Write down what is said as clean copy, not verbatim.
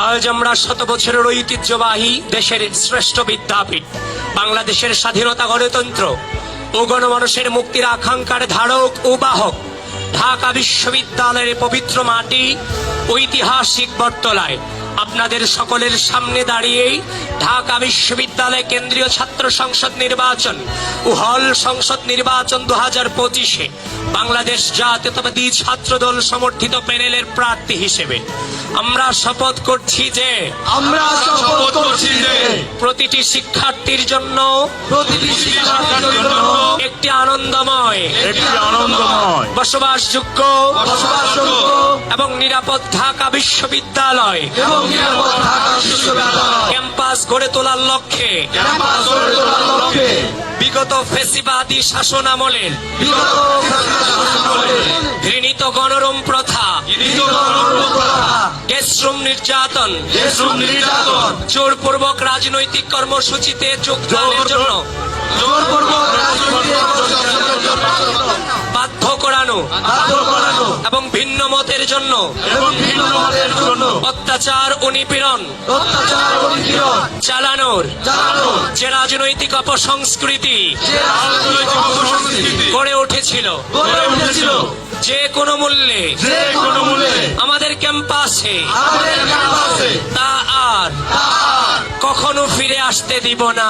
আজ আমরা শত বছরের ঐতিহ্যবাহী দেশের শ্রেষ্ঠ বিদ্যাপীঠ, বাংলাদেশের স্বাধীনতা, গণতন্ত্র ও গণমানুষের মুক্তির আকাঙ্ক্ষার ধারক ও বাহক ঢাকা বিশ্ববিদ্যালয়ের পবিত্র মাটি ঐতিহাসিক বটতলায় আপনাদের সকলের সামনে দাঁড়িয়েই ঢাকা বিশ্ববিদ্যালয় কেন্দ্রীয় ছাত্র সংসদ নির্বাচন ও হল সংসদ নির্বাচন 2025-এ বাংলাদেশ জাতীয়তাবাদী ছাত্র দল সমর্থিত প্যানেলের প্রার্থী হিসেবে আমরা শপথ করছি যে প্রতিটি শিক্ষার্থীর জন্য একটি আনন্দময় বসবাসযোগ্য এবং নিরাপদ ঢাকা বিশ্ববিদ্যালয় ক্যাম্পাস গড়ে তোলার লক্ষ্যে বিগত ফ্যাসিবাদী শাসন আমলের ঘৃণিত গণরম প্রথা, গ্যাসরুম নির্যাতন, জোরপূর্বক রাজনৈতিক কর্মসূচিতে যোগদানের জন্য বাধ্য করানো এবং ভিন্ন মতের জন্য অত্যাচার ও নিপীড়ন চালানোর যে রাজনৈতিক অপসংস্কৃতি গড়ে উঠেছিল, যে কোনো মূল্যে আমাদের ক্যাম্পাসে তা আর কখনো ফিরে আসতে দিব না।